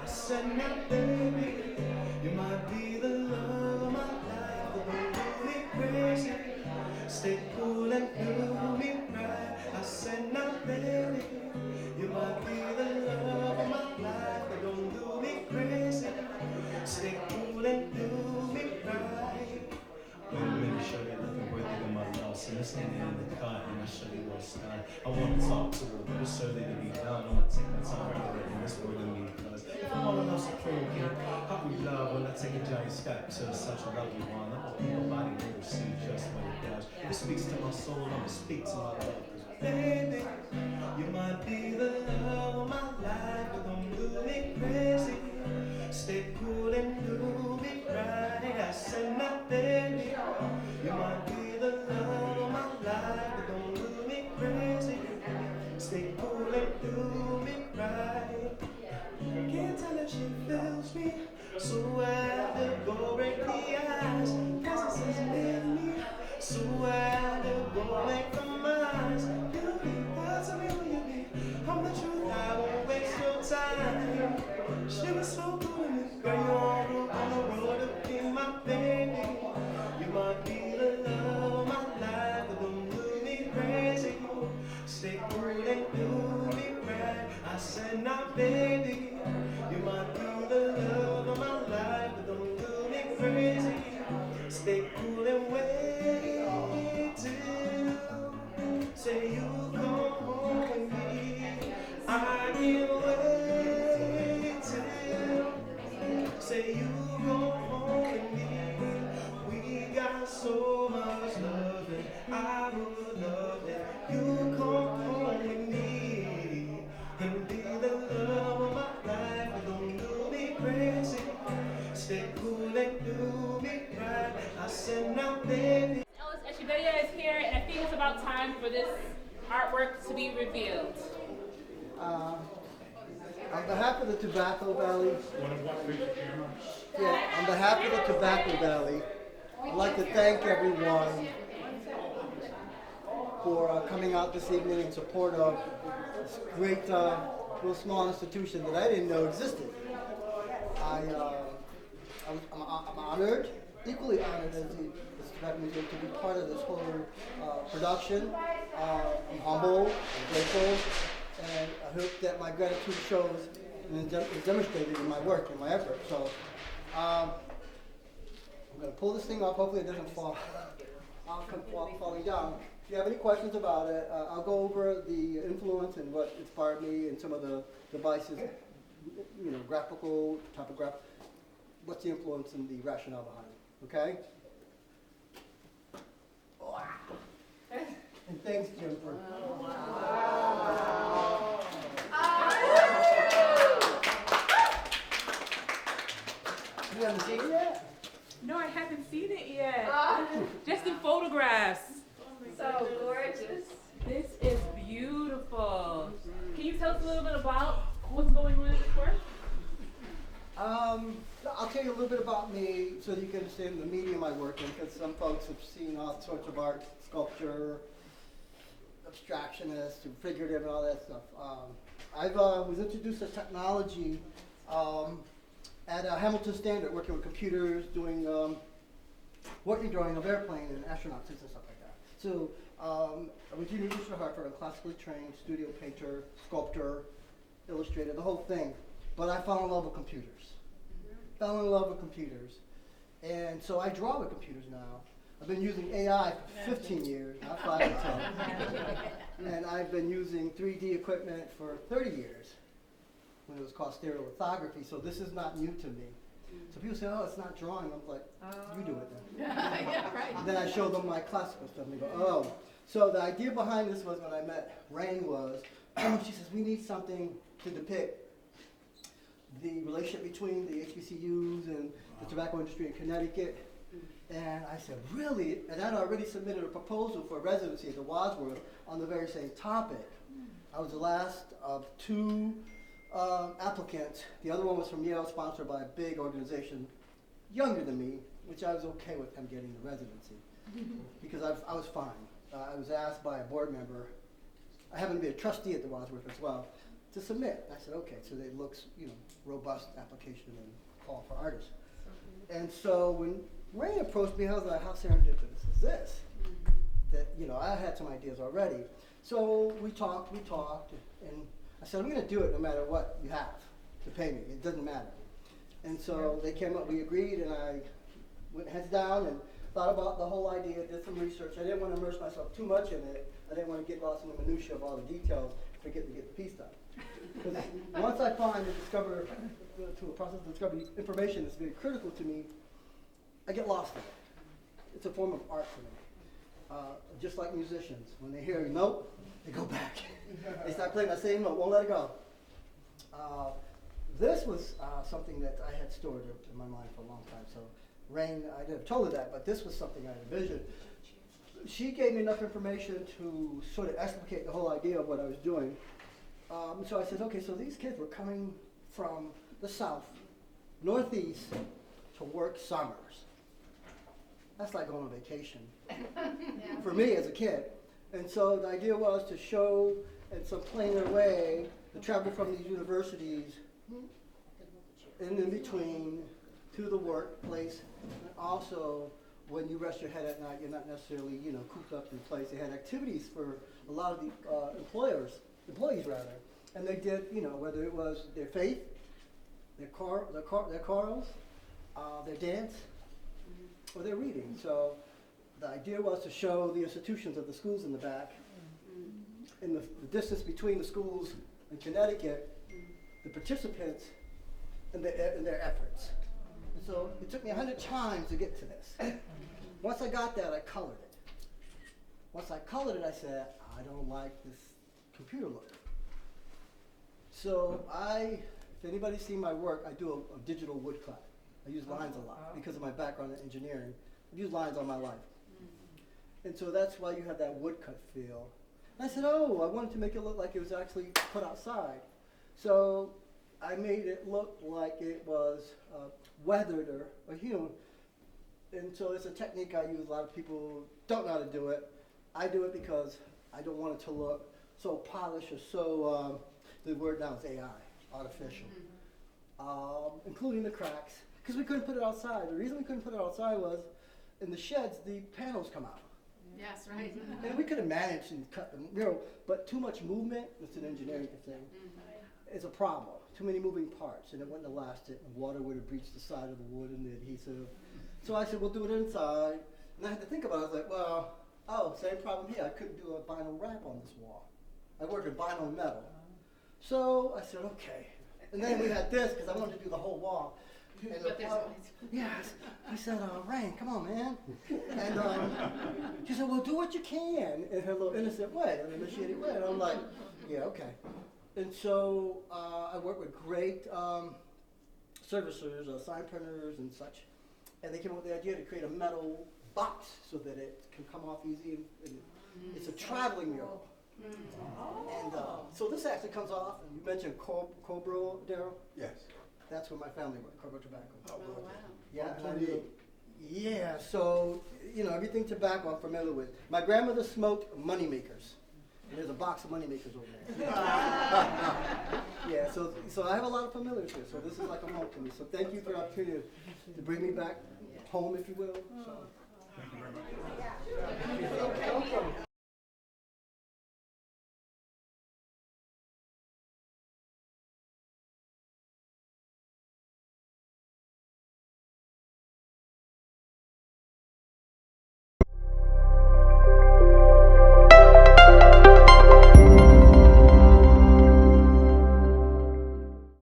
I said, now baby, you might be the love of my life, but don't do me crazy. Stay cool and do me right. I said, now baby, you might be the love of my life, but don't do me crazy. Stay cool and do me right. Wait a minute, shorty, looking worthy of my love. So let's get in the car and I'll show you what's done. I want to talk to her, but it's early to be done. I'm gonna take my time in this world of me, cause if I wanna love supreme king, how we love when I take a giant step to such a lovely one. I'm gonna my body will receive just what it does. It speaks to my soul, I'ma speak to my love. Baby, you might be the love of my life, but don't do me crazy. Stay cool and do me right. I said, now baby, you might be the love of my life, but don't do me crazy. Stay cool and do me right. Can't tell if she feels me, so I have to go break the ice. Presence is near me, so I have to go make the minds. You be God, tell me who you be. I'm the truth, I won't waste your time. She was so good to me, girl, you're on the road to be my baby. You might be the love of my life, but don't do me crazy. Stay cool and do me right. I said, now baby, you might be the love of my life, but don't do me crazy. Stay cool and wait till say you come home with me. I can't wait till say you come home with me. We got so much love and I would love that you come home with me and be the love of my life. But don't do me crazy. Stay cool and do me right. I said, now baby. Ellis Echevarria is here, and I think it's about time for this artwork to be revealed. On behalf of the Tobacco Valley, on behalf of the Tobacco Valley, I'd like to thank everyone for coming out this evening in support of this great, little small institution that I didn't know existed. I'm honored, equally honored as the Tobacco Museum to be part of this whole production. I'm humble, I'm grateful, and I hope that my gratitude shows and is demonstrated in my work and my effort. So I'm going to pull this thing off. Hopefully it doesn't fall. I'll come falling down. If you have any questions about it, I'll go over the influence and what inspired me and some of the devices, graphical, typographic. What's the influence and the rationale behind it? Okay? Wow. And thanks, Jim, for. Oh, wow. You haven't seen it yet? No, I haven't seen it yet. Just in photographs. So gorgeous. This is beautiful. Can you tell us a little bit about what's going on in this work? I'll tell you a little bit about me so that you can understand the medium I work in, because some folks have seen all sorts of art, sculpture, abstractionist, figurative, and all that stuff. I was introduced to technology at Hamilton Standard, working with computers, doing working drawing of airplanes and astronauts and stuff like that. So I went to University of Hartford, a classically trained studio painter, sculptor, illustrator, the whole thing. But I fell in love with computers. Fell in love with computers. And so I draw with computers now. I've been using AI for 15 years, not 5 or 10. And I've been using 3D equipment for 30 years when it was called stereolithography. So this is not new to me. So people say, oh, it's not drawing. I'm like, you do it then. Yeah, right. And then I show them my classical stuff and they go, oh. So the idea behind this was when I met Rain was, she says, we need something to depict the relationship between the HBCUs and the tobacco industry in Connecticut. And I said, really? And I'd already submitted a proposal for residency at the Wadsworth on the very same topic. I was the last of 2 applicants. The other one was from Yale, sponsored by a big organization younger than me, which I was okay with him getting the residency because I was fine. I was asked by a board member. I happened to be a trustee at the Wadsworth as well. to submit. I said, okay, so it looks, robust application and call for artists. And so when Ray approached me, I was like, how serendipitous is this? That, I had some ideas already. So we talked, and I said, I'm gonna do it no matter what you have to pay me. It doesn't matter. And so they came up, we agreed, and I went heads down and thought about the whole idea, did some research. I didn't want to immerse myself too much in it. I didn't want to get lost in the minutia of all the details, forget to get the piece done. Because once I find and discover, through a process of discovery, information that's very critical to me, I get lost in it. It's a form of art for me. Just like musicians, when they hear a note, they go back. They start playing that same note, won't let it go. This was something that I had stored in my mind for a long time. So Rain, I didn't have told her that, but this was something I envisioned. She gave me enough information to sort of explicate the whole idea of what I was doing. So I said, okay, so these kids were coming from the south, northeast, to work summers. That's like going on vacation for me as a kid. And so the idea was to show in some plainer way the travel from these universities and in between to the workplace. And also, when you rest your head at night, you're not necessarily, cooped up in place. They had activities for a lot of the employees rather. And they did, whether it was their faith, their chorals, their dance, or their reading. So the idea was to show the institutions of the schools in the back, in the distance between the schools in Connecticut, the participants, and their efforts. And so it took me 100 times to get to this. Once I got that, I colored it. Once I colored it, I said, I don't like this computer look. So if anybody's seen my work, I do a digital woodcut. I use lines a lot because of my background in engineering. I've used lines all my life. And so that's why you have that woodcut feel. And I said, I wanted to make it look like it was actually put outside. So I made it look like it was weathered or hewn. And so it's a technique I use. A lot of people don't know how to do it. I do it because I don't want it to look so polished or so, the word now is AI, artificial. Including the cracks, because we couldn't put it outside. The reason we couldn't put it outside was in the sheds, the panels come out. Yes, right. And we could have managed and cut them, but too much movement, it's an engineering thing, is a problem. Too many moving parts, and it wouldn't have lasted, and water would have breached the side of the wood and the adhesive. So I said, we'll do it inside. And I had to think about it. I was like, well, same problem here. I couldn't do a vinyl wrap on this wall. I work in vinyl and metal. So I said, okay. And then we had this, because I wanted to do the whole wall. And yes. I said, Rain, come on, man. And she said, well, do what you can in her little innocent way, an initiated way. And I'm like, yeah, okay. And so I work with great servicers, sign printers and such. And they came up with the idea to create a metal box so that it can come off easy. And it's a traveling mural. And so this actually comes off, and you mentioned Cobra, Daryl? Yes. That's where my family went, Cobra Tobacco. Oh, wow. Yeah, yeah, so, everything tobacco I'm familiar with. My grandmother smoked money makers. And there's a box of money makers over there. Yeah, so I have a lot of familiars here, so this is like a home to me. So thank you for the opportunity to bring me back home, if you will. So. Thank you very much.